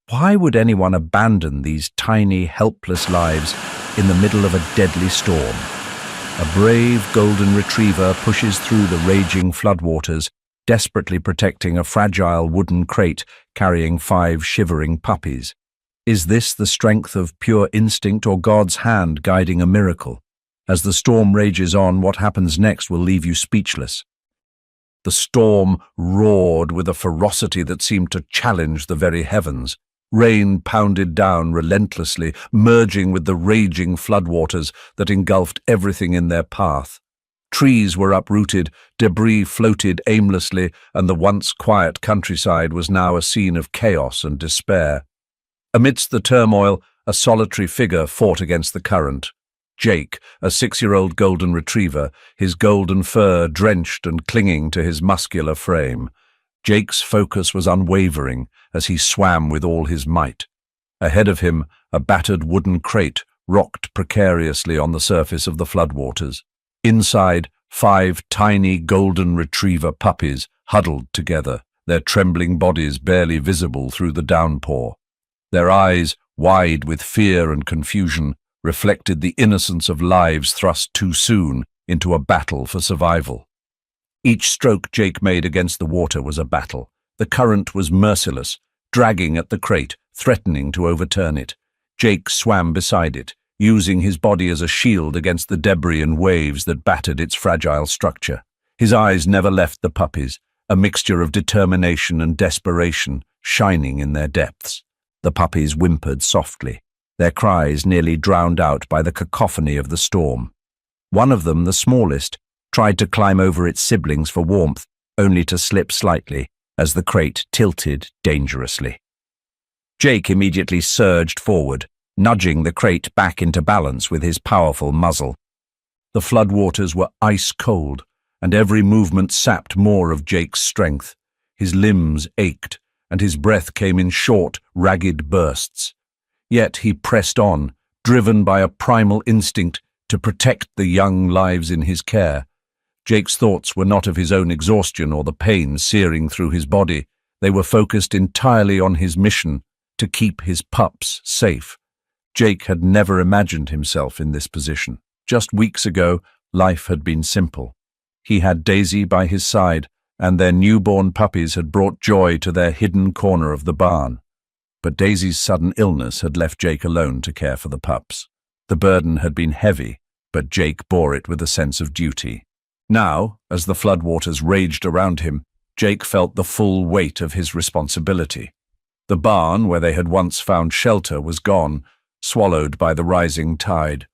Why would anyone abandon these tiny, helpless lives in the middle of a deadly storm? A brave golden retriever pushes through the raging floodwaters, desperately protecting a fragile wooden crate carrying 5 shivering puppies. Is this the strength of pure instinct or God's hand guiding a miracle? As the storm rages on, what happens next will leave you speechless. The storm roared with a ferocity that seemed to challenge the very heavens. Rain pounded down relentlessly, merging with the raging floodwaters that engulfed everything in their path. Trees were uprooted, debris floated aimlessly, and the once quiet countryside was now a scene of chaos and despair. Amidst the turmoil, a solitary figure fought against the current. Jake, a 6-year-old golden retriever, his golden fur drenched and clinging to his muscular frame. Jake's focus was unwavering as he swam with all his might. Ahead of him, a battered wooden crate rocked precariously on the surface of the floodwaters. Inside, 5 tiny golden retriever puppies huddled together, their trembling bodies barely visible through the downpour. Their eyes, wide with fear and confusion, reflected the innocence of lives thrust too soon into a battle for survival. Each stroke Jake made against the water was a battle. The current was merciless, dragging at the crate, threatening to overturn it. Jake swam beside it, using his body as a shield against the debris and waves that battered its fragile structure. His eyes never left the puppies, a mixture of determination and desperation shining in their depths. The puppies whimpered softly, their cries nearly drowned out by the cacophony of the storm. One of them, the smallest, tried to climb over its siblings for warmth, only to slip slightly as the crate tilted dangerously. Jake immediately surged forward, nudging the crate back into balance with his powerful muzzle. The floodwaters were ice cold, and every movement sapped more of Jake's strength. His limbs ached, and his breath came in short, ragged bursts. Yet he pressed on, driven by a primal instinct to protect the young lives in his care. Jake's thoughts were not of his own exhaustion or the pain searing through his body. They were focused entirely on his mission to keep his pups safe. Jake had never imagined himself in this position. Just weeks ago, life had been simple. He had Daisy by his side, and their newborn puppies had brought joy to their hidden corner of the barn. But Daisy's sudden illness had left Jake alone to care for the pups. The burden had been heavy, but Jake bore it with a sense of duty. Now, as the floodwaters raged around him, Jake felt the full weight of his responsibility. The barn, where they had once found shelter, was gone, swallowed by the rising tide.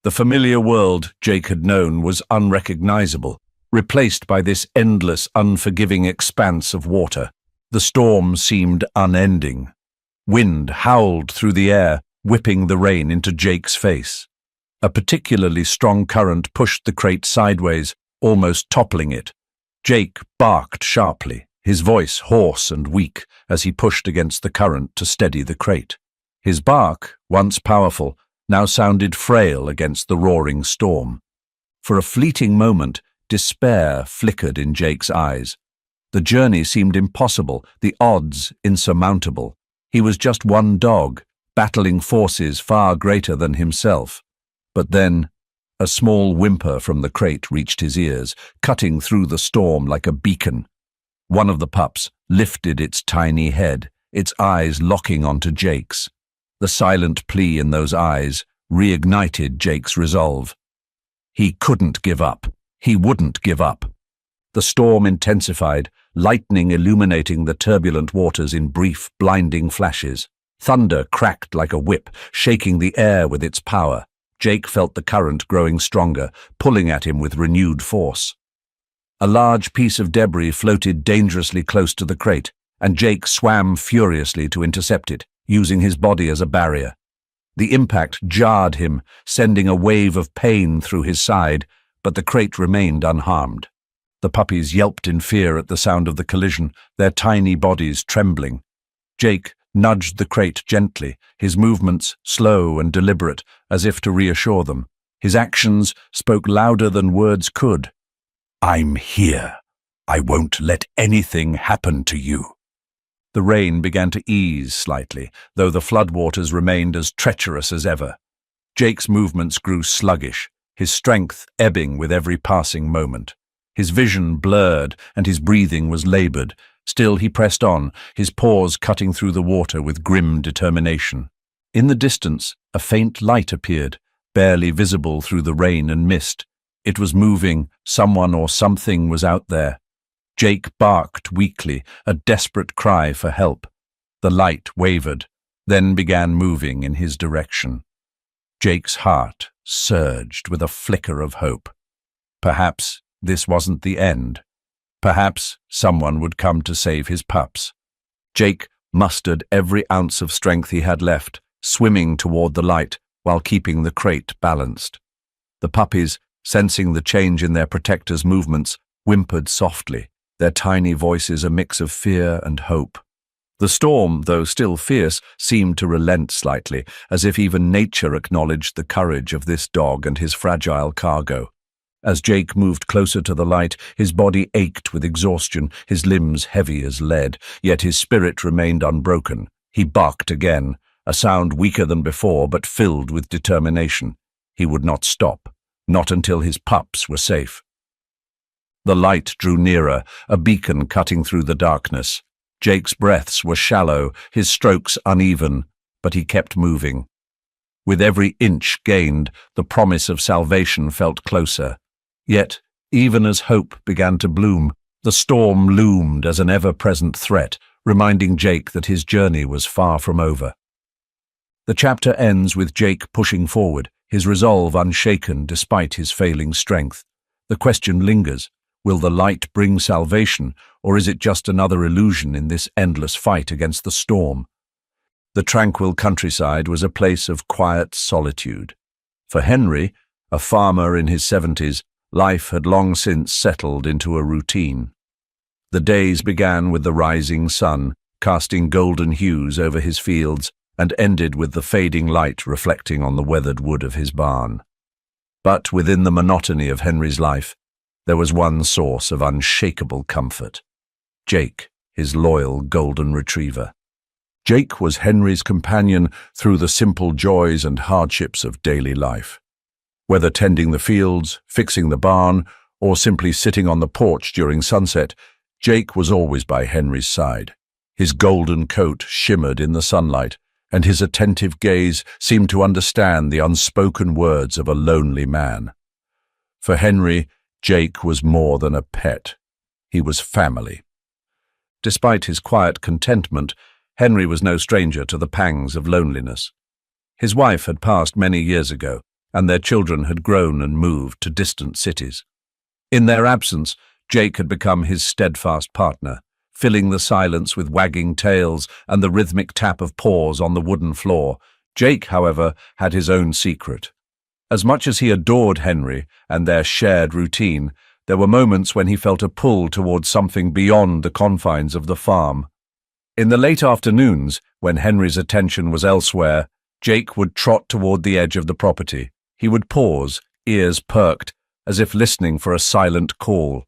The familiar world Jake had known was unrecognizable, replaced by this endless, unforgiving expanse of water. The storm seemed unending. Wind howled through the air, whipping the rain into Jake's face. A particularly strong current pushed the crate sideways, almost toppling it. Jake barked sharply, his voice hoarse and weak as he pushed against the current to steady the crate. His bark, once powerful, now sounded frail against the roaring storm. For a fleeting moment, despair flickered in Jake's eyes. The journey seemed impossible, the odds insurmountable. He was just one dog, battling forces far greater than himself. But then, a small whimper from the crate reached his ears, cutting through the storm like a beacon. One of the pups lifted its tiny head, its eyes locking onto Jake's. The silent plea in those eyes reignited Jake's resolve. He couldn't give up. He wouldn't give up. The storm intensified, lightning illuminating the turbulent waters in brief, blinding flashes. Thunder cracked like a whip, shaking the air with its power. Jake felt the current growing stronger, pulling at him with renewed force. A large piece of debris floated dangerously close to the crate, and Jake swam furiously to intercept it, using his body as a barrier. The impact jarred him, sending a wave of pain through his side, but the crate remained unharmed. The puppies yelped in fear at the sound of the collision, their tiny bodies trembling. Jake nudged the crate gently, his movements slow and deliberate, as if to reassure them. His actions spoke louder than words could. "I'm here. I won't let anything happen to you." The rain began to ease slightly, though the floodwaters remained as treacherous as ever. Jake's movements grew sluggish, his strength ebbing with every passing moment. His vision blurred and his breathing was labored. Still he pressed on, his paws cutting through the water with grim determination. In the distance, a faint light appeared, barely visible through the rain and mist. It was moving, someone or something was out there. Jake barked weakly, a desperate cry for help. The light wavered, then began moving in his direction. Jake's heart surged with a flicker of hope. Perhaps this wasn't the end. Perhaps someone would come to save his pups. Jake mustered every ounce of strength he had left, swimming toward the light while keeping the crate balanced. The puppies, sensing the change in their protector's movements, whimpered softly, their tiny voices a mix of fear and hope. The storm, though still fierce, seemed to relent slightly, as if even nature acknowledged the courage of this dog and his fragile cargo. As Jake moved closer to the light, his body ached with exhaustion, his limbs heavy as lead, yet his spirit remained unbroken. He barked again, a sound weaker than before but filled with determination. He would not stop, not until his pups were safe. The light drew nearer, a beacon cutting through the darkness. Jake's breaths were shallow, his strokes uneven, but he kept moving. With every inch gained, the promise of salvation felt closer. Yet, even as hope began to bloom, the storm loomed as an ever-present threat, reminding Jake that his journey was far from over. The chapter ends with Jake pushing forward, his resolve unshaken despite his failing strength. The question lingers. Will the light bring salvation, or is it just another illusion in this endless fight against the storm? The tranquil countryside was a place of quiet solitude. For Henry, a farmer in his 70s, life had long since settled into a routine. The days began with the rising sun, casting golden hues over his fields, and ended with the fading light reflecting on the weathered wood of his barn. But within the monotony of Henry's life, there was one source of unshakable comfort: Jake, his loyal golden retriever. Jake was Henry's companion through the simple joys and hardships of daily life. Whether tending the fields, fixing the barn, or simply sitting on the porch during sunset, Jake was always by Henry's side. His golden coat shimmered in the sunlight, and his attentive gaze seemed to understand the unspoken words of a lonely man. For Henry, Jake was more than a pet. He was family. Despite his quiet contentment, Henry was no stranger to the pangs of loneliness. His wife had passed many years ago, and their children had grown and moved to distant cities. In their absence, Jake had become his steadfast partner, filling the silence with wagging tails and the rhythmic tap of paws on the wooden floor. Jake, however, had his own secret. As much as he adored Henry and their shared routine, there were moments when he felt a pull towards something beyond the confines of the farm. In the late afternoons, when Henry's attention was elsewhere, Jake would trot toward the edge of the property. He would pause, ears perked, as if listening for a silent call.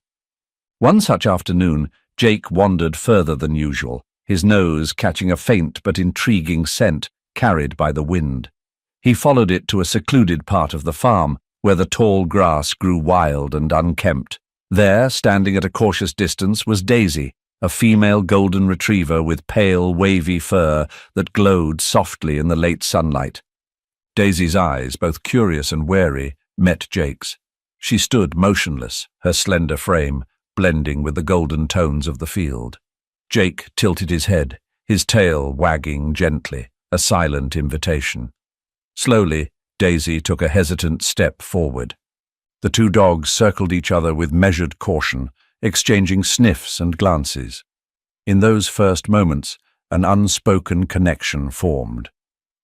One such afternoon, Jake wandered further than usual, his nose catching a faint but intriguing scent carried by the wind. He followed it to a secluded part of the farm, where the tall grass grew wild and unkempt. There, standing at a cautious distance, was Daisy, a female golden retriever with pale, wavy fur that glowed softly in the late sunlight. Daisy's eyes, both curious and wary, met Jake's. She stood motionless, her slender frame blending with the golden tones of the field. Jake tilted his head, his tail wagging gently, a silent invitation. Slowly, Daisy took a hesitant step forward. The two dogs circled each other with measured caution, exchanging sniffs and glances. In those first moments, an unspoken connection formed.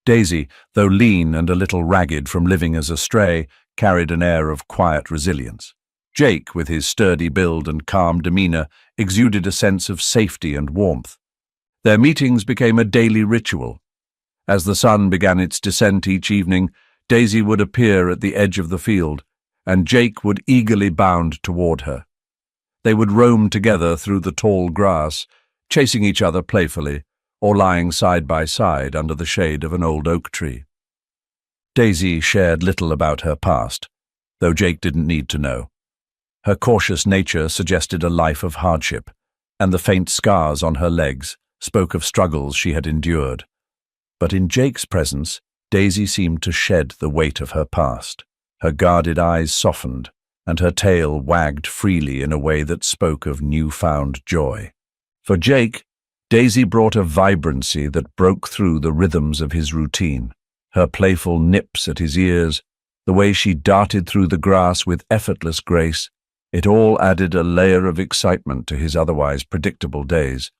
Daisy, though lean and a little ragged from living as a stray, carried an air of quiet resilience. Jake, with his sturdy build and calm demeanor, exuded a sense of safety and warmth. Their meetings became a daily ritual. As the sun began its descent each evening, Daisy would appear at the edge of the field, and Jake would eagerly bound toward her. They would roam together through the tall grass, chasing each other playfully or lying side by side under the shade of an old oak tree. Daisy shared little about her past, though Jake didn't need to know. Her cautious nature suggested a life of hardship, and the faint scars on her legs spoke of struggles she had endured. But in Jake's presence, Daisy seemed to shed the weight of her past. Her guarded eyes softened, and her tail wagged freely in a way that spoke of newfound joy. For Jake, Daisy brought a vibrancy that broke through the rhythms of his routine. Her playful nips at his ears, the way she darted through the grass with effortless grace, it all added a layer of excitement to his otherwise predictable days.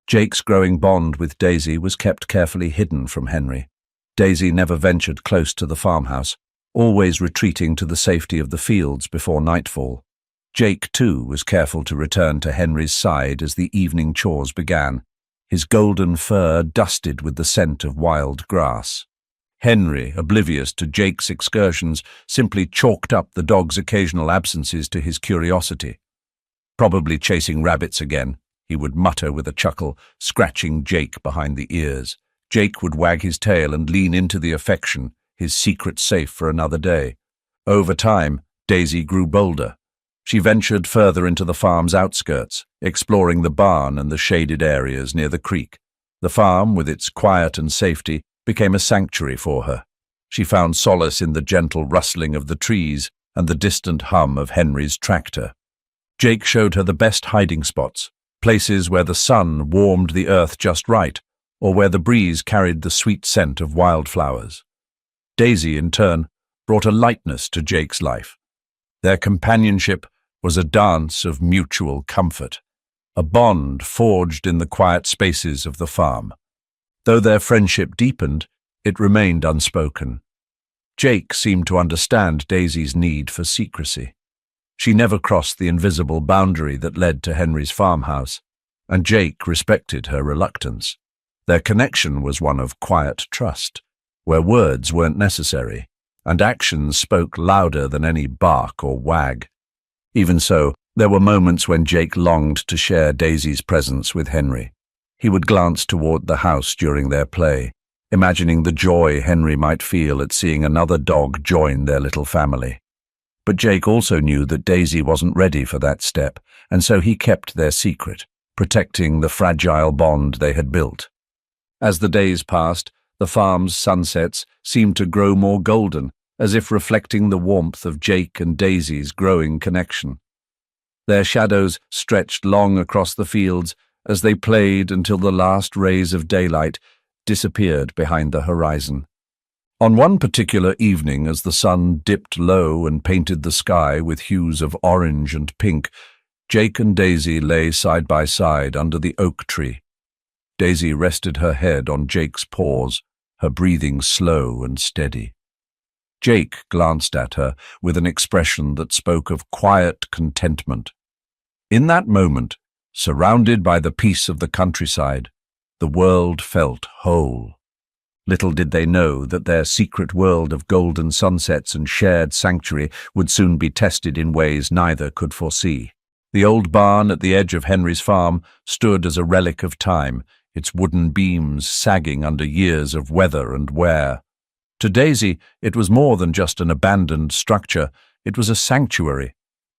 Jake's growing bond with Daisy was kept carefully hidden from Henry. Daisy never ventured close to the farmhouse, always retreating to the safety of the fields before nightfall. Jake, too, was careful to return to Henry's side as the evening chores began, his golden fur dusted with the scent of wild grass. Henry, oblivious to Jake's excursions, simply chalked up the dog's occasional absences to his curiosity. "Probably chasing rabbits again," he would mutter with a chuckle, scratching Jake behind the ears. Jake would wag his tail and lean into the affection, his secret safe for another day. Over time, Daisy grew bolder. She ventured further into the farm's outskirts, exploring the barn and the shaded areas near the creek. The farm, with its quiet and safety, became a sanctuary for her. She found solace in the gentle rustling of the trees and the distant hum of Henry's tractor. Jake showed her the best hiding spots, places where the sun warmed the earth just right, or where the breeze carried the sweet scent of wildflowers. Daisy, in turn, brought a lightness to Jake's life. Their companionship was a dance of mutual comfort, a bond forged in the quiet spaces of the farm. Though their friendship deepened, it remained unspoken. Jake seemed to understand Daisy's need for secrecy. She never crossed the invisible boundary that led to Henry's farmhouse, and Jake respected her reluctance. Their connection was one of quiet trust, where words weren't necessary, and actions spoke louder than any bark or wag. Even so, there were moments when Jake longed to share Daisy's presence with Henry. He would glance toward the house during their play, imagining the joy Henry might feel at seeing another dog join their little family. But Jake also knew that Daisy wasn't ready for that step, and so he kept their secret, protecting the fragile bond they had built. As the days passed, the farm's sunsets seemed to grow more golden, as if reflecting the warmth of Jake and Daisy's growing connection. Their shadows stretched long across the fields as they played until the last rays of daylight disappeared behind the horizon. On one particular evening, as the sun dipped low and painted the sky with hues of orange and pink, Jake and Daisy lay side by side under the oak tree. Daisy rested her head on Jake's paws, her breathing slow and steady. Jake glanced at her with an expression that spoke of quiet contentment. In that moment, surrounded by the peace of the countryside, the world felt whole. Little did they know that their secret world of golden sunsets and shared sanctuary would soon be tested in ways neither could foresee. The old barn at the edge of Henry's farm stood as a relic of time, its wooden beams sagging under years of weather and wear. To Daisy, it was more than just an abandoned structure, it was a sanctuary.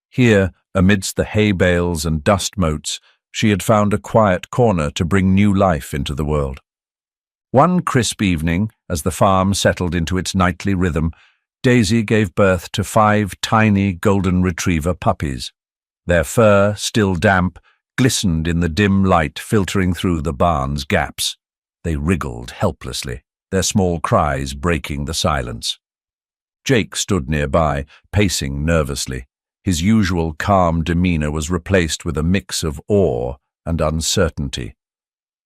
Here, amidst the hay bales and dust motes, she had found a quiet corner to bring new life into the world. One crisp evening, as the farm settled into its nightly rhythm, Daisy gave birth to 5 tiny golden retriever puppies. Their fur, still damp, glistened in the dim light filtering through the barn's gaps. They wriggled helplessly, their small cries breaking the silence. Jake stood nearby, pacing nervously. His usual calm demeanor was replaced with a mix of awe and uncertainty.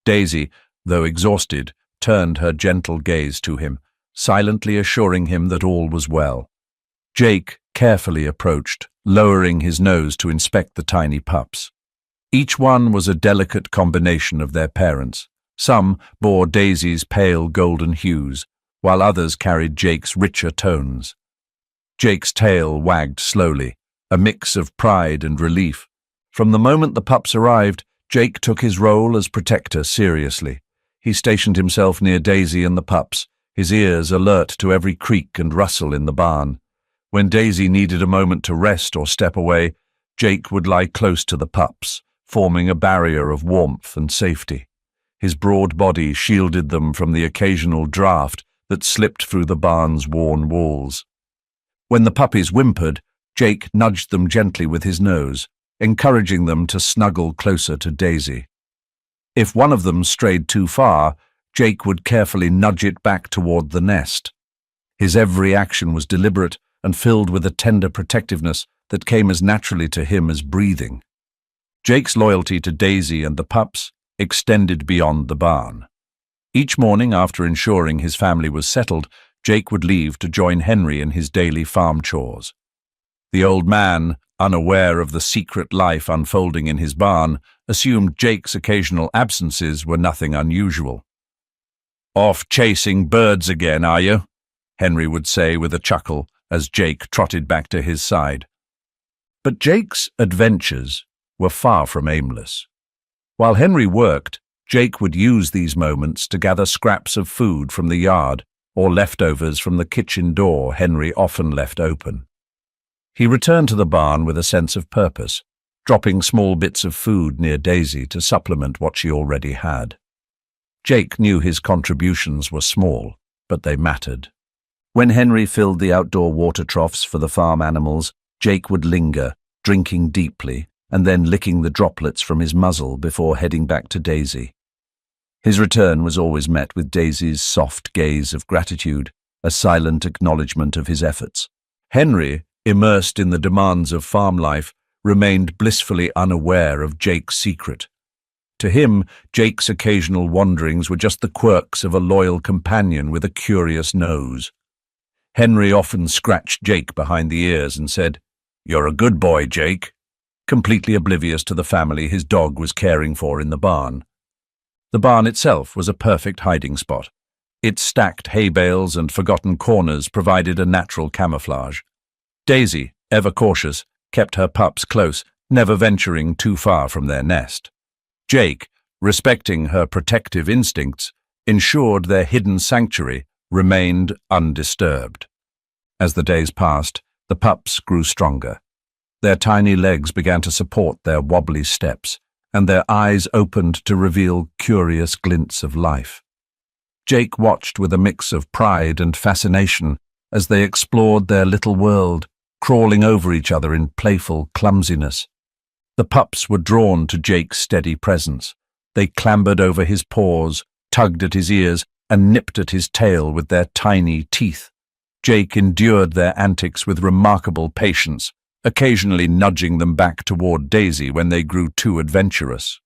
Daisy, though exhausted, turned her gentle gaze to him, silently assuring him that all was well. Jake carefully approached, lowering his nose to inspect the tiny pups. Each one was a delicate combination of their parents. Some bore Daisy's pale golden hues, while others carried Jake's richer tones. Jake's tail wagged slowly, a mix of pride and relief. From the moment the pups arrived, Jake took his role as protector seriously. He stationed himself near Daisy and the pups, his ears alert to every creak and rustle in the barn. When Daisy needed a moment to rest or step away, Jake would lie close to the pups, forming a barrier of warmth and safety. His broad body shielded them from the occasional draft that slipped through the barn's worn walls. When the puppies whimpered, Jake nudged them gently with his nose, encouraging them to snuggle closer to Daisy. If one of them strayed too far, Jake would carefully nudge it back toward the nest. His every action was deliberate and filled with a tender protectiveness that came as naturally to him as breathing. Jake's loyalty to Daisy and the pups extended beyond the barn. Each morning, after ensuring his family was settled, Jake would leave to join Henry in his daily farm chores. The old man, unaware of the secret life unfolding in his barn, assumed Jake's occasional absences were nothing unusual. "Off chasing birds again, are you?" Henry would say with a chuckle as Jake trotted back to his side. But Jake's adventures were far from aimless. While Henry worked, Jake would use these moments to gather scraps of food from the yard or leftovers from the kitchen door Henry often left open. He returned to the barn with a sense of purpose, dropping small bits of food near Daisy to supplement what she already had. Jake knew his contributions were small, but they mattered. When Henry filled the outdoor water troughs for the farm animals, Jake would linger, drinking deeply, and then licking the droplets from his muzzle before heading back to Daisy. His return was always met with Daisy's soft gaze of gratitude, a silent acknowledgement of his efforts. Henry, immersed in the demands of farm life, remained blissfully unaware of Jake's secret. To him, Jake's occasional wanderings were just the quirks of a loyal companion with a curious nose. Henry often scratched Jake behind the ears and said, "You're a good boy, Jake," completely oblivious to the family his dog was caring for in the barn. The barn itself was a perfect hiding spot. Its stacked hay bales and forgotten corners provided a natural camouflage. Daisy, ever cautious, kept her pups close, never venturing too far from their nest. Jake, respecting her protective instincts, ensured their hidden sanctuary remained undisturbed. As the days passed, the pups grew stronger. Their tiny legs began to support their wobbly steps, and their eyes opened to reveal curious glints of life. Jake watched with a mix of pride and fascination as they explored their little world, crawling over each other in playful clumsiness. The pups were drawn to Jake's steady presence. They clambered over his paws, tugged at his ears, and nipped at his tail with their tiny teeth. Jake endured their antics with remarkable patience, occasionally nudging them back toward Daisy when they grew too adventurous.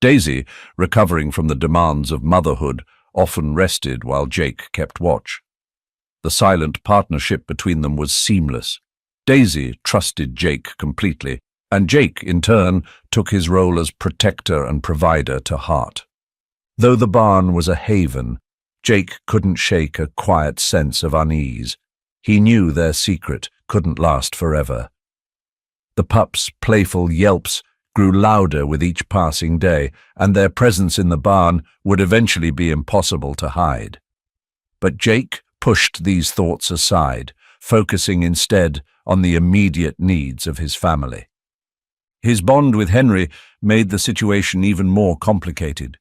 Daisy, recovering from the demands of motherhood, often rested while Jake kept watch. The silent partnership between them was seamless. Daisy trusted Jake completely, and Jake, in turn, took his role as protector and provider to heart. Though the barn was a haven, Jake couldn't shake a quiet sense of unease. He knew their secret couldn't last forever. The pups' playful yelps grew louder with each passing day, and their presence in the barn would eventually be impossible to hide. But Jake pushed these thoughts aside, focusing instead on the immediate needs of his family. His bond with Henry made the situation even more complicated.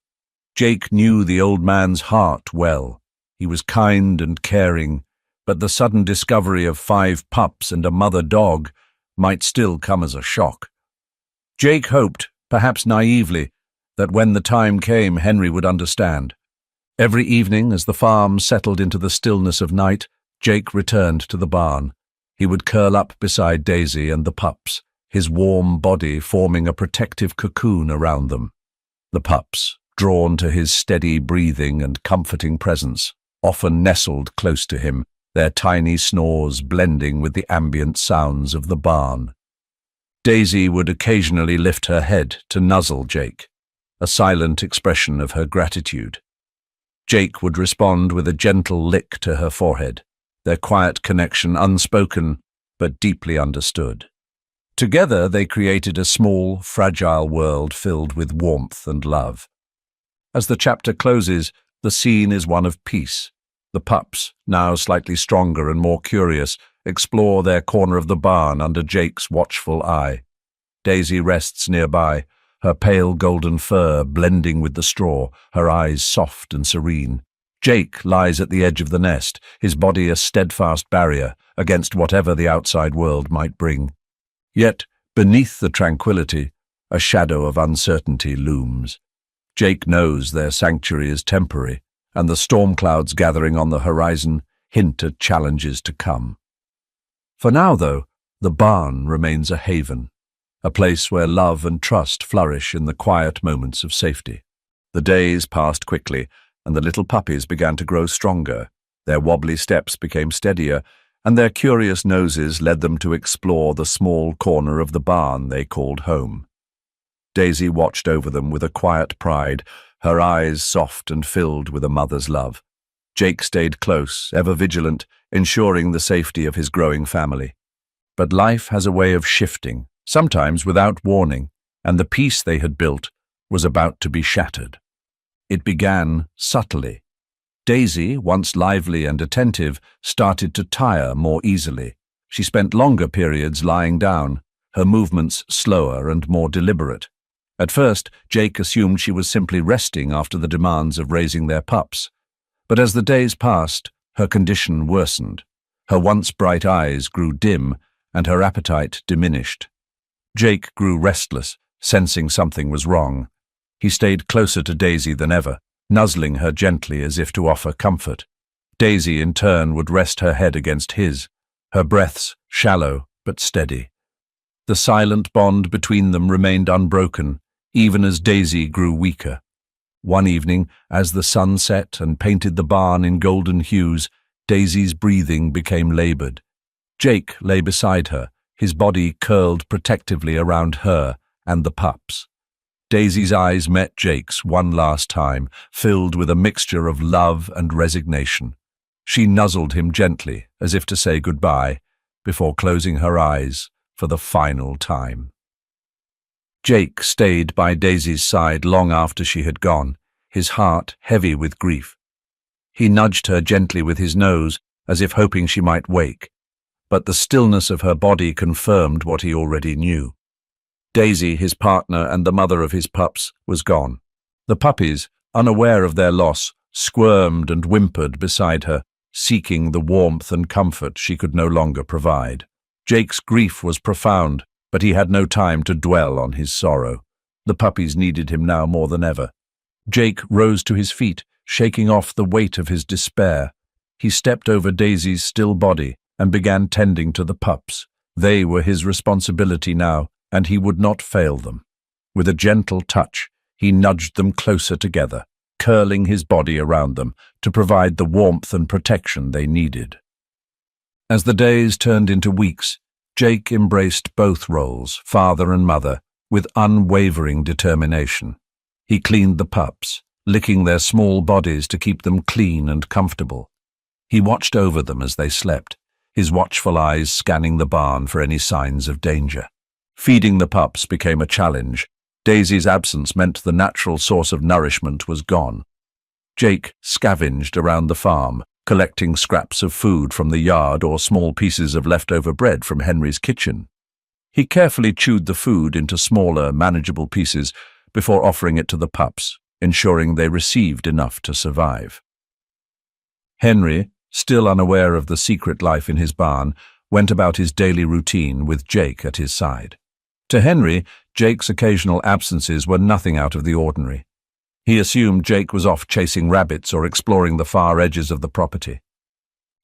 Jake knew the old man's heart well. He was kind and caring, but the sudden discovery of 5 pups and a mother dog might still come as a shock. Jake hoped, perhaps naively, that when the time came, Henry would understand. Every evening, as the farm settled into the stillness of night, Jake returned to the barn. He would curl up beside Daisy and the pups, his warm body forming a protective cocoon around them. The pups, drawn to his steady breathing and comforting presence, often nestled close to him, their tiny snores blending with the ambient sounds of the barn. Daisy would occasionally lift her head to nuzzle Jake, a silent expression of her gratitude. Jake would respond with a gentle lick to her forehead, their quiet connection unspoken but deeply understood. Together they created a small, fragile world filled with warmth and love. As the chapter closes, the scene is one of peace. The pups, now slightly stronger and more curious, explore their corner of the barn under Jake's watchful eye. Daisy rests nearby, her pale golden fur blending with the straw, her eyes soft and serene. Jake lies at the edge of the nest, his body a steadfast barrier against whatever the outside world might bring. Yet, beneath the tranquility, a shadow of uncertainty looms. Jake knows their sanctuary is temporary, and the storm clouds gathering on the horizon hint at challenges to come. For now, though, the barn remains a haven, a place where love and trust flourish in the quiet moments of safety. The days passed quickly, and the little puppies began to grow stronger. Their wobbly steps became steadier, and their curious noses led them to explore the small corner of the barn they called home. Daisy watched over them with a quiet pride, her eyes soft and filled with a mother's love. Jake stayed close, ever vigilant, ensuring the safety of his growing family. But life has a way of shifting, sometimes without warning, and the peace they had built was about to be shattered. It began subtly. Daisy, once lively and attentive, started to tire more easily. She spent longer periods lying down, her movements slower and more deliberate. At first, Jake assumed she was simply resting after the demands of raising their pups. But as the days passed, her condition worsened. Her once bright eyes grew dim, and her appetite diminished. Jake grew restless, sensing something was wrong. He stayed closer to Daisy than ever, nuzzling her gently as if to offer comfort. Daisy, in turn, would rest her head against his, her breaths shallow but steady. The silent bond between them remained unbroken, even as Daisy grew weaker. One evening, as the sun set and painted the barn in golden hues, Daisy's breathing became labored. Jake lay beside her, his body curled protectively around her and the pups. Daisy's eyes met Jake's one last time, filled with a mixture of love and resignation. She nuzzled him gently, as if to say goodbye, before closing her eyes for the final time. Jake stayed by Daisy's side long after she had gone, his heart heavy with grief. He nudged her gently with his nose, as if hoping she might wake, but the stillness of her body confirmed what he already knew. Daisy, his partner and the mother of his pups, was gone. The puppies, unaware of their loss, squirmed and whimpered beside her, seeking the warmth and comfort she could no longer provide. Jake's grief was profound, but he had no time to dwell on his sorrow. The puppies needed him now more than ever. Jake rose to his feet, shaking off the weight of his despair. He stepped over Daisy's still body and began tending to the pups. They were his responsibility now, and he would not fail them. With a gentle touch, he nudged them closer together, curling his body around them to provide the warmth and protection they needed. As the days turned into weeks, Jake embraced both roles, father and mother, with unwavering determination. He cleaned the pups, licking their small bodies to keep them clean and comfortable. He watched over them as they slept, his watchful eyes scanning the barn for any signs of danger. Feeding the pups became a challenge. Daisy's absence meant the natural source of nourishment was gone. Jake scavenged around the farm, collecting scraps of food from the yard or small pieces of leftover bread from Henry's kitchen. He carefully chewed the food into smaller, manageable pieces before offering it to the pups, ensuring they received enough to survive. Henry, still unaware of the secret life in his barn, went about his daily routine with Jake at his side. To Henry, Jake's occasional absences were nothing out of the ordinary. He assumed Jake was off chasing rabbits or exploring the far edges of the property.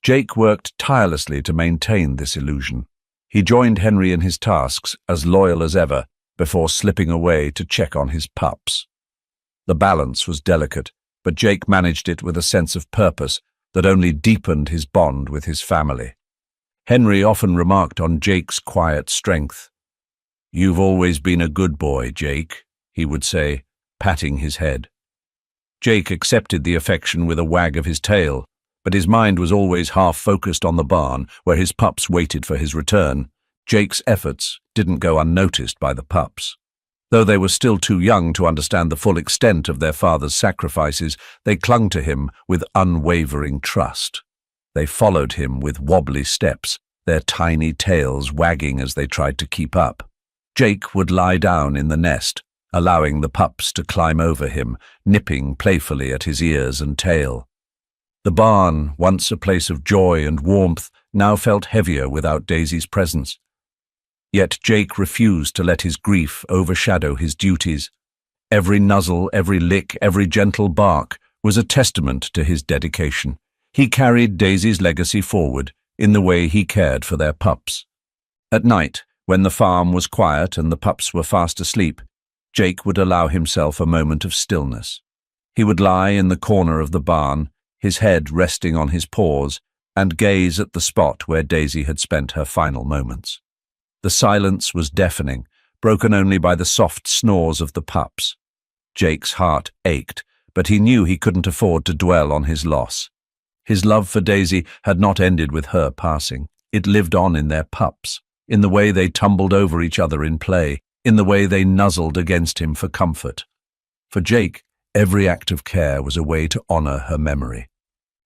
Jake worked tirelessly to maintain this illusion. He joined Henry in his tasks, as loyal as ever, before slipping away to check on his pups. The balance was delicate, but Jake managed it with a sense of purpose that only deepened his bond with his family. Henry often remarked on Jake's quiet strength. "You've always been a good boy, Jake," he would say, patting his head. Jake accepted the affection with a wag of his tail, but his mind was always half focused on the barn, where his pups waited for his return. Jake's efforts didn't go unnoticed by the pups. Though they were still too young to understand the full extent of their father's sacrifices, they clung to him with unwavering trust. They followed him with wobbly steps, their tiny tails wagging as they tried to keep up. Jake would lie down in the nest, allowing the pups to climb over him, nipping playfully at his ears and tail. The barn, once a place of joy and warmth, now felt heavier without Daisy's presence. Yet Jake refused to let his grief overshadow his duties. Every nuzzle, every lick, every gentle bark was a testament to his dedication. He carried Daisy's legacy forward in the way he cared for their pups. At night, when the farm was quiet and the pups were fast asleep, Jake would allow himself a moment of stillness. He would lie in the corner of the barn, his head resting on his paws, and gaze at the spot where Daisy had spent her final moments. The silence was deafening, broken only by the soft snores of the pups. Jake's heart ached, but he knew he couldn't afford to dwell on his loss. His love for Daisy had not ended with her passing. It lived on in their pups, in the way they tumbled over each other in play, in the way they nuzzled against him for comfort. For Jake, every act of care was a way to honor her memory.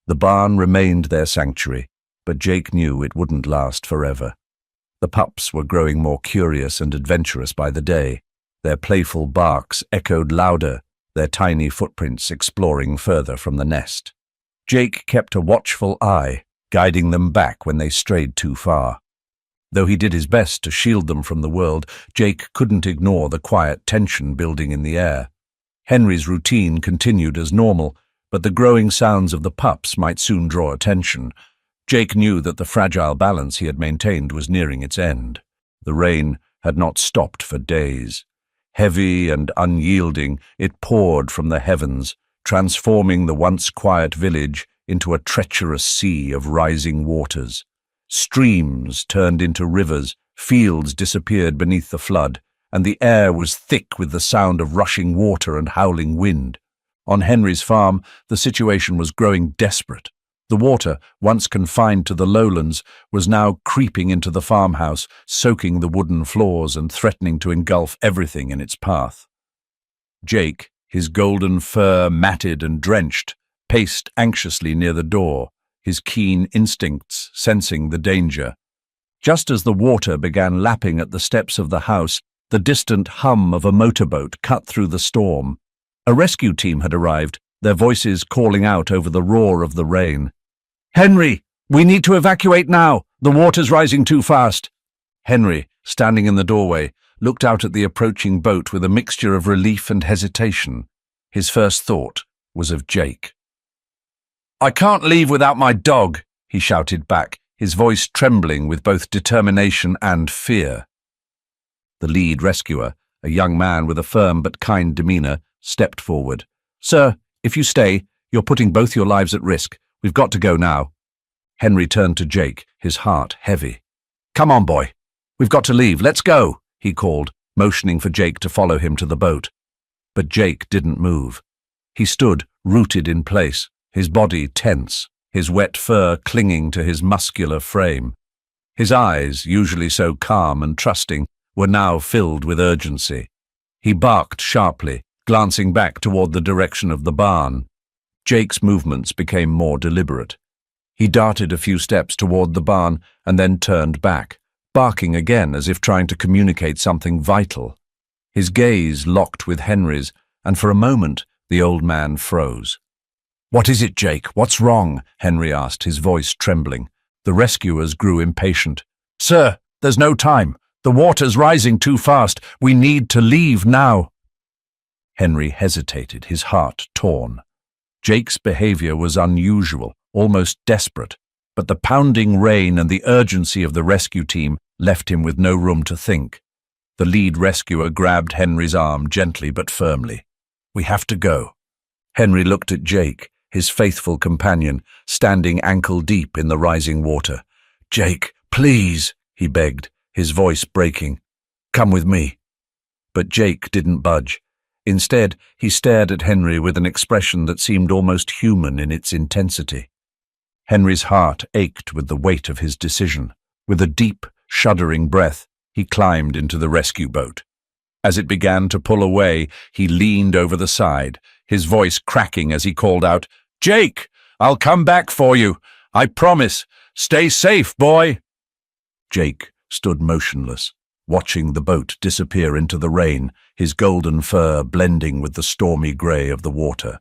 The barn remained their sanctuary, but Jake knew it wouldn't last forever. The pups were growing more curious and adventurous by the day. Their playful barks echoed louder, their tiny footprints exploring further from the nest. Jake kept a watchful eye, guiding them back when they strayed too far. Though he did his best to shield them from the world, Jake couldn't ignore the quiet tension building in the air. Henry's routine continued as normal, but the growing sounds of the pups might soon draw attention. Jake knew that the fragile balance he had maintained was nearing its end. The rain had not stopped for days. Heavy and unyielding, it poured from the heavens, transforming the once quiet village into a treacherous sea of rising waters. Streams turned into rivers, fields disappeared beneath the flood, and the air was thick with the sound of rushing water and howling wind. On Henry's farm, the situation was growing desperate. The water, once confined to the lowlands, was now creeping into the farmhouse, soaking the wooden floors and threatening to engulf everything in its path. Jake, his golden fur matted and drenched, paced anxiously near the door, his keen instincts sensing the danger. Just as the water began lapping at the steps of the house, the distant hum of a motorboat cut through the storm. A rescue team had arrived, their voices calling out over the roar of the rain. "Henry, we need to evacuate now! The water's rising too fast!" Henry, standing in the doorway, looked out at the approaching boat with a mixture of relief and hesitation. His first thought was of Jake. "I can't leave without my dog," he shouted back, his voice trembling with both determination and fear. The lead rescuer, a young man with a firm but kind demeanor, stepped forward. "Sir, if you stay, you're putting both your lives at risk. We've got to go now." Henry turned to Jake, his heart heavy. "Come on, boy. We've got to leave. Let's go," he called, motioning for Jake to follow him to the boat. But Jake didn't move. He stood, rooted in place, his body tense, his wet fur clinging to his muscular frame. His eyes, usually so calm and trusting, were now filled with urgency. He barked sharply, glancing back toward the direction of the barn. Jake's movements became more deliberate. He darted a few steps toward the barn and then turned back, barking again as if trying to communicate something vital. His gaze locked with Henry's, and for a moment the old man froze. "What is it, Jake? What's wrong?" Henry asked, his voice trembling. The rescuers grew impatient. "Sir, there's no time. The water's rising too fast. We need to leave now." Henry hesitated, his heart torn. Jake's behavior was unusual, almost desperate, but the pounding rain and the urgency of the rescue team left him with no room to think. The lead rescuer grabbed Henry's arm gently but firmly. "We have to go." Henry looked at Jake, his faithful companion, standing ankle-deep in the rising water. "Jake, please," he begged, his voice breaking. "Come with me." But Jake didn't budge. Instead, he stared at Henry with an expression that seemed almost human in its intensity. Henry's heart ached with the weight of his decision. With a deep, shuddering breath, he climbed into the rescue boat. As it began to pull away, he leaned over the side, his voice cracking as he called out, "Jake, I'll come back for you. I promise. Stay safe, boy." Jake stood motionless, watching the boat disappear into the rain, his golden fur blending with the stormy grey of the water.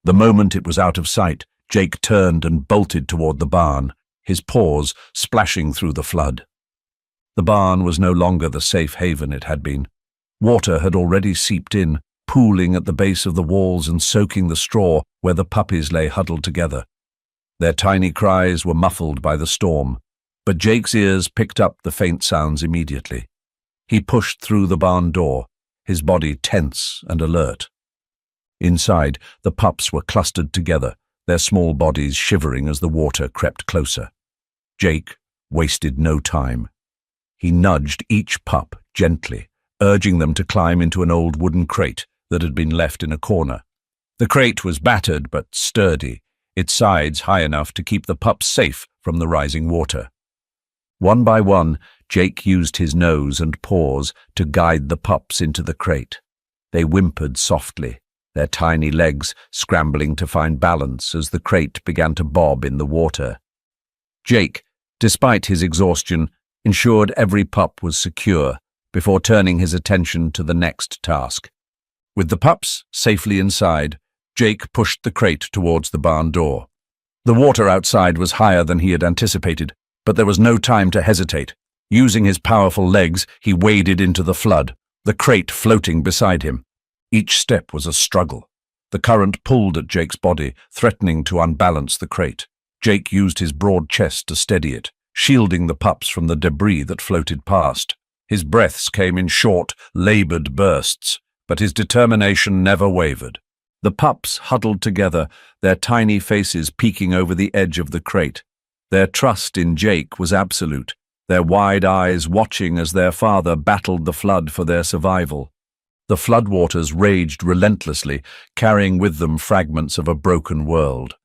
The moment it was out of sight, Jake turned and bolted toward the barn, his paws splashing through the flood. The barn was no longer the safe haven it had been. Water had already seeped in, pooling at the base of the walls and soaking the straw where the puppies lay huddled together. Their tiny cries were muffled by the storm, but Jake's ears picked up the faint sounds immediately. He pushed through the barn door, his body tense and alert. Inside, the pups were clustered together, their small bodies shivering as the water crept closer. Jake wasted no time. He nudged each pup gently, urging them to climb into an old wooden crate that had been left in a corner. The crate was battered but sturdy, its sides high enough to keep the pups safe from the rising water. One by one, Jake used his nose and paws to guide the pups into the crate. They whimpered softly, their tiny legs scrambling to find balance as the crate began to bob in the water. Jake, despite his exhaustion, ensured every pup was secure before turning his attention to the next task. With the pups safely inside, Jake pushed the crate towards the barn door. The water outside was higher than he had anticipated, but there was no time to hesitate. Using his powerful legs, he waded into the flood, the crate floating beside him. Each step was a struggle. The current pulled at Jake's body, threatening to unbalance the crate. Jake used his broad chest to steady it, shielding the pups from the debris that floated past. His breaths came in short, labored bursts, but his determination never wavered. The pups huddled together, their tiny faces peeking over the edge of the crate. Their trust in Jake was absolute, their wide eyes watching as their father battled the flood for their survival. The floodwaters raged relentlessly, carrying with them fragments of a broken world.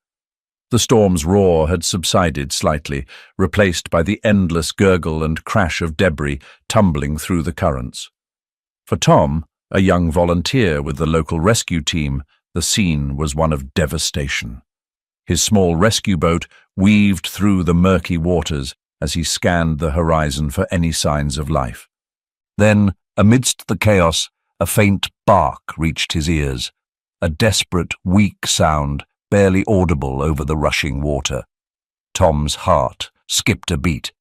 The storm's roar had subsided slightly, replaced by the endless gurgle and crash of debris tumbling through the currents. For Tom, a young volunteer with the local rescue team, the scene was one of devastation. His small rescue boat weaved through the murky waters as he scanned the horizon for any signs of life. Then, amidst the chaos, a faint bark reached his ears, a desperate, weak sound barely audible over the rushing water. Tom's heart skipped a beat.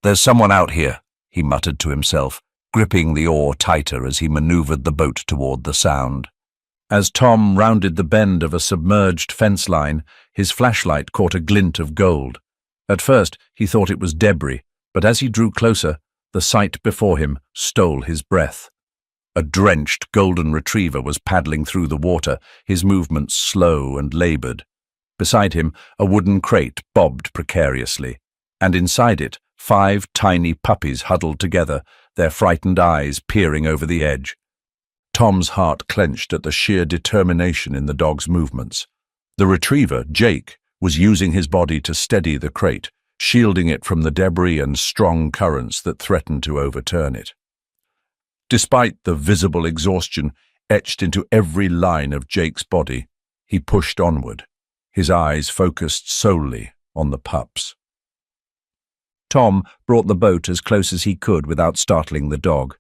"There's someone out here," he muttered to himself, gripping the oar tighter as he maneuvered the boat toward the sound. As Tom rounded the bend of a submerged fence line, his flashlight caught a glint of gold. At first, he thought it was debris, but as he drew closer, the sight before him stole his breath. A drenched golden retriever was paddling through the water, his movements slow and labored. Beside him, a wooden crate bobbed precariously, and inside it, 5 tiny puppies huddled together, their frightened eyes peering over the edge. Tom's heart clenched at the sheer determination in the dog's movements. The retriever, Jake, was using his body to steady the crate, shielding it from the debris and strong currents that threatened to overturn it. Despite the visible exhaustion etched into every line of Jake's body, he pushed onward, his eyes focused solely on the pups. Tom brought the boat as close as he could without startling the dog.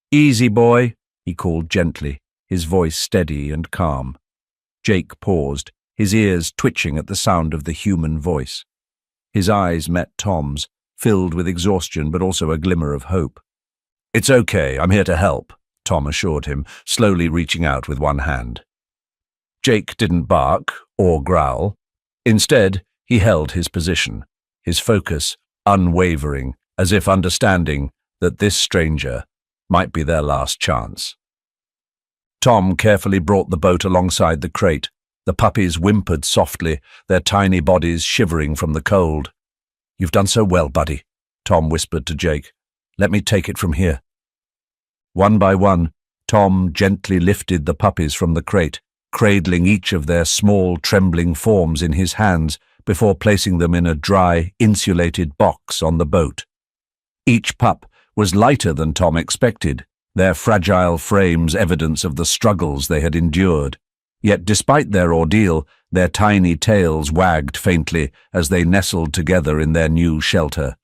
"Easy, boy," he called gently, his voice steady and calm. Jake paused, his ears twitching at the sound of the human voice. His eyes met Tom's, filled with exhaustion but also a glimmer of hope. "It's okay, I'm here to help," Tom assured him, slowly reaching out with one hand. Jake didn't bark or growl. Instead, he held his position, his focus unwavering, as if understanding that this stranger might be their last chance. Tom carefully brought the boat alongside the crate. The puppies whimpered softly, their tiny bodies shivering from the cold. "You've done so well, buddy," Tom whispered to Jake. "Let me take it from here." One by one, Tom gently lifted the puppies from the crate, cradling each of their small, trembling forms in his hands before placing them in a dry, insulated box on the boat. Each pup was lighter than Tom expected, their fragile frames evidence of the struggles they had endured. Yet despite their ordeal, their tiny tails wagged faintly as they nestled together in their new shelter.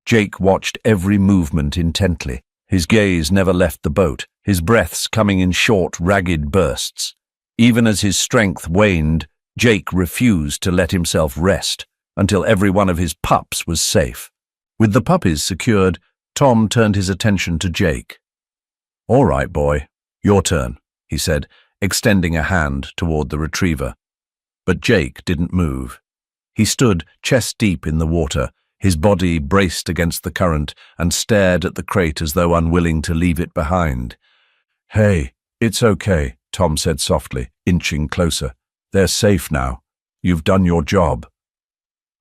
Jake watched every movement intently. His gaze never left the boat, his breaths coming in short, ragged bursts. Even as his strength waned, Jake refused to let himself rest until every one of his pups was safe. With the puppies secured, Tom turned his attention to Jake. "All right, boy, your turn," he said, extending a hand toward the retriever. But Jake didn't move. He stood chest-deep in the water, his body braced against the current, and stared at the crate as though unwilling to leave it behind. "Hey, it's okay," Tom said softly, inching closer. "They're safe now. You've done your job."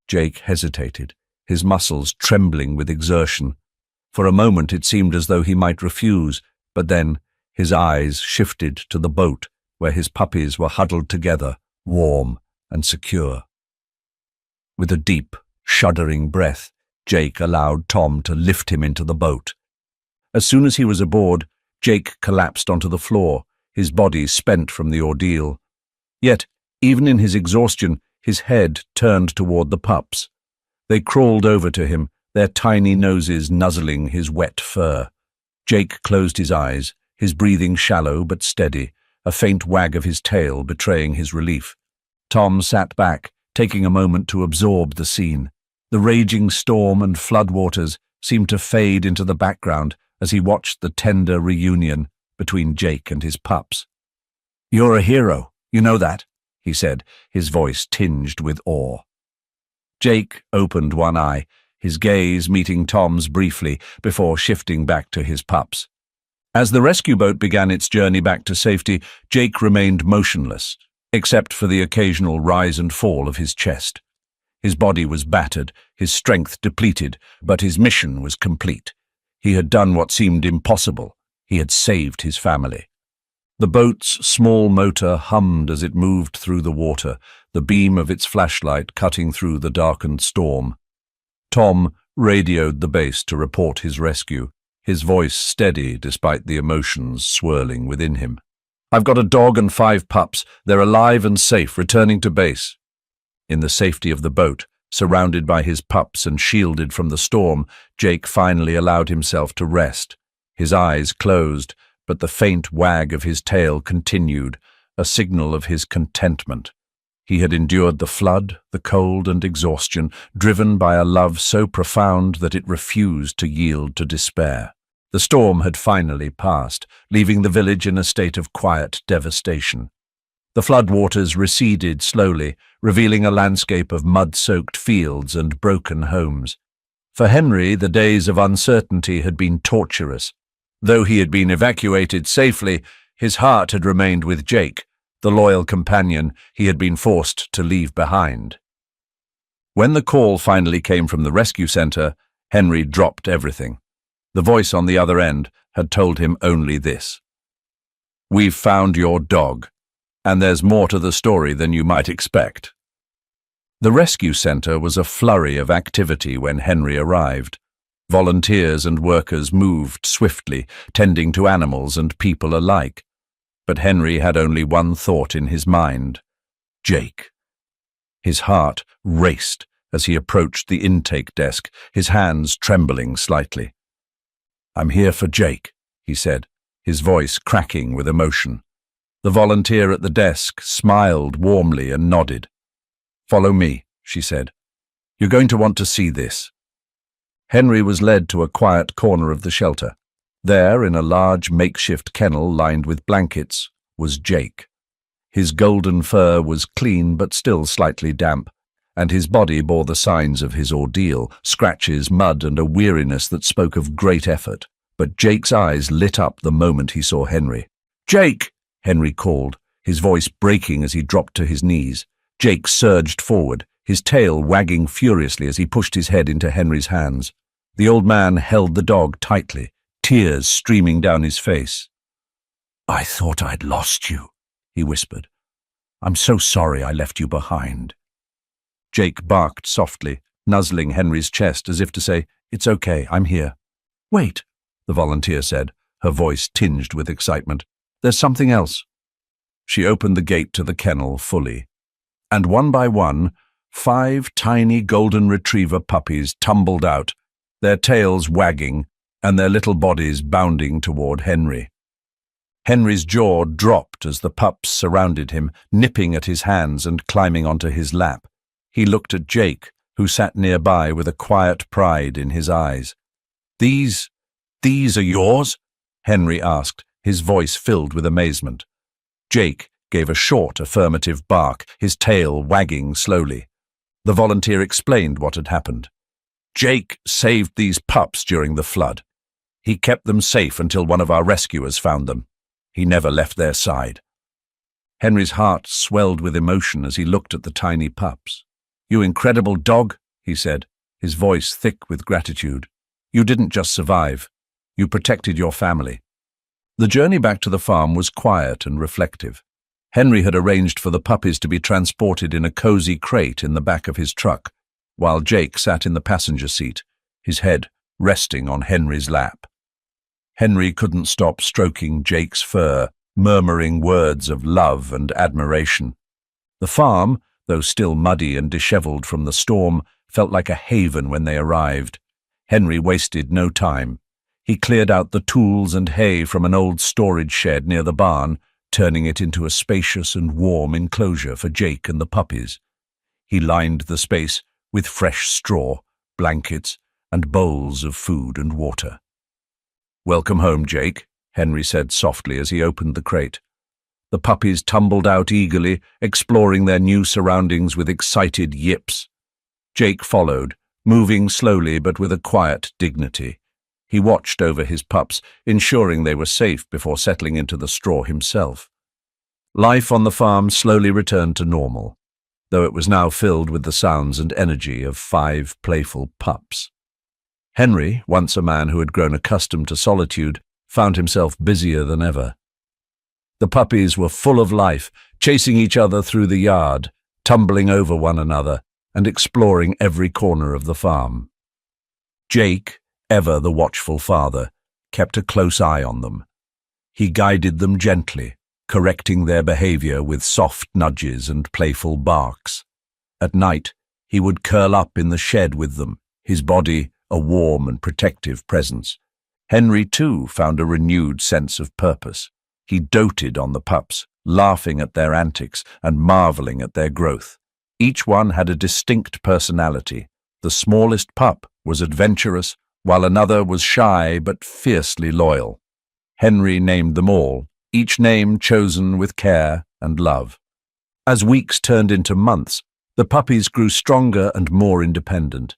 Jake hesitated, his muscles trembling with exertion. For a moment it seemed as though he might refuse, but then his eyes shifted to the boat where his puppies were huddled together, warm and secure. With a deep, shuddering breath, Jake allowed Tom to lift him into the boat. As soon as he was aboard, Jake collapsed onto the floor, his body spent from the ordeal. Yet, even in his exhaustion, his head turned toward the pups. They crawled over to him, their tiny noses nuzzling his wet fur. Jake closed his eyes, his breathing shallow but steady, a faint wag of his tail betraying his relief. Tom sat back, taking a moment to absorb the scene. The raging storm and floodwaters seemed to fade into the background as he watched the tender reunion between Jake and his pups. "You're a hero, you know that," he said, his voice tinged with awe. Jake opened one eye, his gaze meeting Tom's briefly before shifting back to his pups. As the rescue boat began its journey back to safety, Jake remained motionless, except for the occasional rise and fall of his chest. His body was battered, his strength depleted, but his mission was complete. He had done what seemed impossible. He had saved his family. The boat's small motor hummed as it moved through the water, the beam of its flashlight cutting through the darkened storm. Tom radioed the base to report his rescue, his voice steady despite the emotions swirling within him. "I've got a dog and 5 pups. They're alive and safe, returning to base." In the safety of the boat, surrounded by his pups and shielded from the storm, Jake finally allowed himself to rest. His eyes closed, but the faint wag of his tail continued, a signal of his contentment. He had endured the flood, the cold and exhaustion, driven by a love so profound that it refused to yield to despair. The storm had finally passed, leaving the village in a state of quiet devastation. The floodwaters receded slowly, revealing a landscape of mud-soaked fields and broken homes. For Henry, the days of uncertainty had been torturous. Though he had been evacuated safely, his heart had remained with Jake, the loyal companion he had been forced to leave behind. When the call finally came from the rescue center, Henry dropped everything. The voice on the other end had told him only this: "We've found your dog, and there's more to the story than you might expect." The rescue center was a flurry of activity when Henry arrived. Volunteers and workers moved swiftly, tending to animals and people alike. But Henry had only one thought in his mind: Jake. His heart raced as he approached the intake desk, his hands trembling slightly. "I'm here for Jake," he said, his voice cracking with emotion. The volunteer at the desk smiled warmly and nodded. "Follow me," she said. "You're going to want to see this." Henry was led to a quiet corner of the shelter. There, in a large makeshift kennel lined with blankets, was Jake. His golden fur was clean but still slightly damp, and his body bore the signs of his ordeal, scratches, mud, and a weariness that spoke of great effort. But Jake's eyes lit up the moment he saw Henry. "Jake!" Henry called, his voice breaking as he dropped to his knees. Jake surged forward, his tail wagging furiously as he pushed his head into Henry's hands. The old man held the dog tightly, tears streaming down his face. "I thought I'd lost you," he whispered. "I'm so sorry I left you behind." Jake barked softly, nuzzling Henry's chest as if to say, "It's okay, I'm here." "Wait," the volunteer said, her voice tinged with excitement. "There's something else." She opened the gate to the kennel fully, and one by one, 5 tiny golden retriever puppies tumbled out, their tails wagging and their little bodies bounding toward Henry. Henry's jaw dropped as the pups surrounded him, nipping at his hands and climbing onto his lap. He looked at Jake, who sat nearby with a quiet pride in his eyes. These are yours?" Henry asked, his voice filled with amazement. Jake gave a short affirmative bark, his tail wagging slowly. The volunteer explained what had happened. "Jake saved these pups during the flood. He kept them safe until one of our rescuers found them. He never left their side." Henry's heart swelled with emotion as he looked at the tiny pups. "You incredible dog," he said, his voice thick with gratitude. "You didn't just survive. You protected your family." The journey back to the farm was quiet and reflective. Henry had arranged for the puppies to be transported in a cozy crate in the back of his truck, while Jake sat in the passenger seat, his head resting on Henry's lap. Henry couldn't stop stroking Jake's fur, murmuring words of love and admiration. The farm, though still muddy and disheveled from the storm, felt like a haven when they arrived. Henry wasted no time. He cleared out the tools and hay from an old storage shed near the barn, turning it into a spacious and warm enclosure for Jake and the puppies. He lined the space with fresh straw, blankets, and bowls of food and water. "Welcome home, Jake," Henry said softly as he opened the crate. The puppies tumbled out eagerly, exploring their new surroundings with excited yips. Jake followed, moving slowly but with a quiet dignity. He watched over his pups, ensuring they were safe before settling into the straw himself. Life on the farm slowly returned to normal, though it was now filled with the sounds and energy of 5 playful pups. Henry, once a man who had grown accustomed to solitude, found himself busier than ever. The puppies were full of life, chasing each other through the yard, tumbling over one another, and exploring every corner of the farm. Jake, ever the watchful father, kept a close eye on them. He guided them gently, correcting their behavior with soft nudges and playful barks. At night, he would curl up in the shed with them, his body a warm and protective presence. Henry, too, found a renewed sense of purpose. He doted on the pups, laughing at their antics and marveling at their growth. Each one had a distinct personality. The smallest pup was adventurous, while another was shy but fiercely loyal. Henry named them all, each name chosen with care and love. As weeks turned into months, the puppies grew stronger and more independent.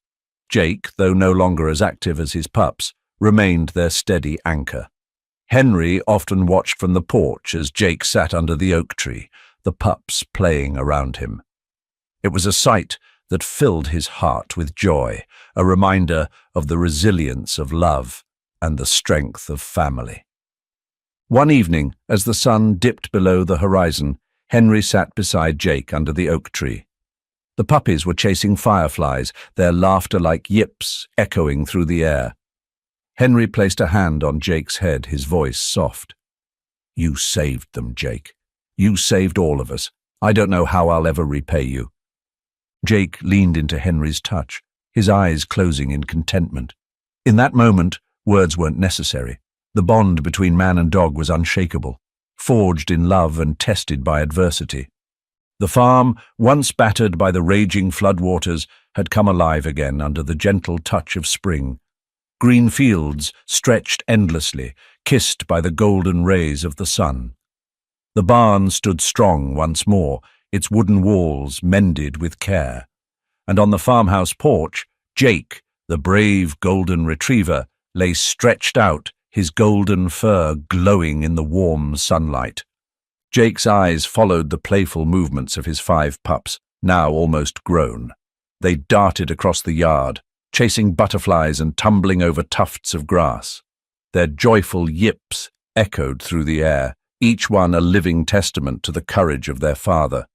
Jake, though no longer as active as his pups, remained their steady anchor. Henry often watched from the porch as Jake sat under the oak tree, the pups playing around him. It was a sight that filled his heart with joy, a reminder of the resilience of love and the strength of family. One evening, as the sun dipped below the horizon, Henry sat beside Jake under the oak tree. The puppies were chasing fireflies, their laughter like yips echoing through the air. Henry placed a hand on Jake's head, his voice soft. "You saved them, Jake. You saved all of us. I don't know how I'll ever repay you." Jake leaned into Henry's touch, his eyes closing in contentment. In that moment, words weren't necessary. The bond between man and dog was unshakable, forged in love and tested by adversity. The farm, once battered by the raging floodwaters, had come alive again under the gentle touch of spring. Green fields stretched endlessly, kissed by the golden rays of the sun. The barn stood strong once more, its wooden walls mended with care. And on the farmhouse porch, Jake, the brave golden retriever, lay stretched out, his golden fur glowing in the warm sunlight. Jake's eyes followed the playful movements of his 5 pups, now almost grown. They darted across the yard, chasing butterflies and tumbling over tufts of grass. Their joyful yips echoed through the air, each one a living testament to the courage of their father.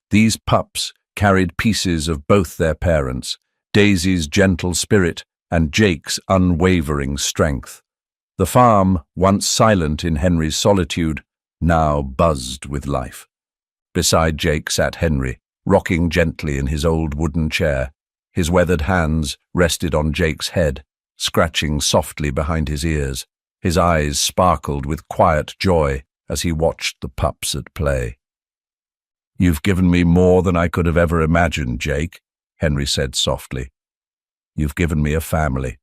These pups carried pieces of both their parents, Daisy's gentle spirit and Jake's unwavering strength. The farm, once silent in Henry's solitude, now buzzed with life. Beside Jake sat Henry, rocking gently in his old wooden chair. His weathered hands rested on Jake's head, scratching softly behind his ears. His eyes sparkled with quiet joy as he watched the pups at play. "You've given me more than I could have ever imagined, Jake," Henry said softly. "You've given me a family."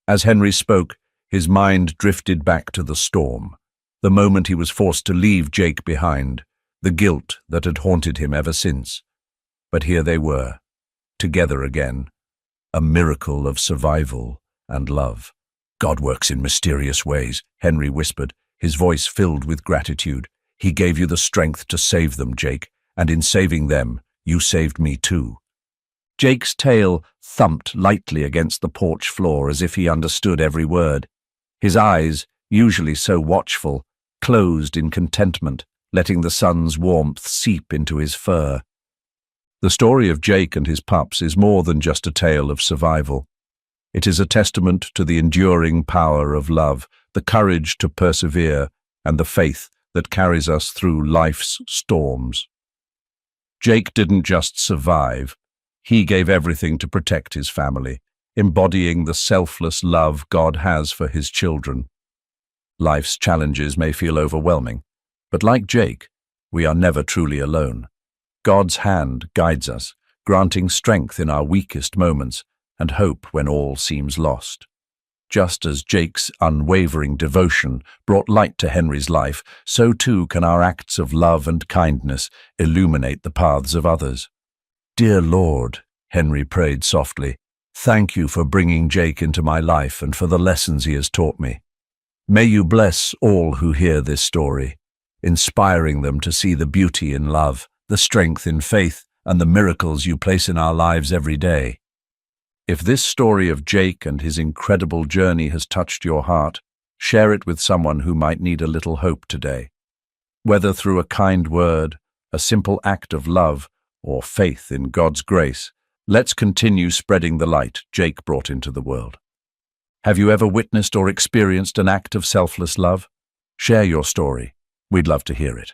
As Henry spoke, his mind drifted back to the storm, the moment he was forced to leave Jake behind, the guilt that had haunted him ever since. But here they were, together again, a miracle of survival and love. "God works in mysterious ways," Henry whispered, his voice filled with gratitude. "He gave you the strength to save them, Jake, and in saving them, you saved me too." Jake's tail thumped lightly against the porch floor as if he understood every word. His eyes, usually so watchful, closed in contentment, letting the sun's warmth seep into his fur. The story of Jake and his pups is more than just a tale of survival. It is a testament to the enduring power of love, the courage to persevere, and the faith that carries us through life's storms. Jake didn't just survive. He gave everything to protect his family, embodying the selfless love God has for his children. Life's challenges may feel overwhelming, but like Jake, we are never truly alone. God's hand guides us, granting strength in our weakest moments and hope when all seems lost. Just as Jake's unwavering devotion brought light to Henry's life, so too can our acts of love and kindness illuminate the paths of others. "Dear Lord," Henry prayed softly, "thank you for bringing Jake into my life and for the lessons he has taught me. May you bless all who hear this story, inspiring them to see the beauty in love, the strength in faith, and the miracles you place in our lives every day." If this story of Jake and his incredible journey has touched your heart, share it with someone who might need a little hope today. Whether through a kind word, a simple act of love, or faith in God's grace, let's continue spreading the light Jake brought into the world. Have you ever witnessed or experienced an act of selfless love? Share your story. We'd love to hear it.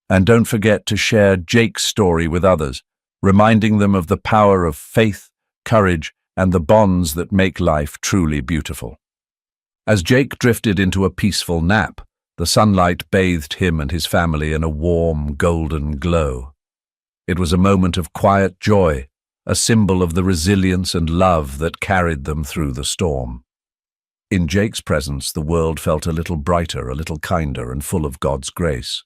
And don't forget to share Jake's story with others, reminding them of the power of faith, courage, and the bonds that make life truly beautiful. As Jake drifted into a peaceful nap, the sunlight bathed him and his family in a warm, golden glow. It was a moment of quiet joy, a symbol of the resilience and love that carried them through the storm. In Jake's presence, the world felt a little brighter, a little kinder, and full of God's grace.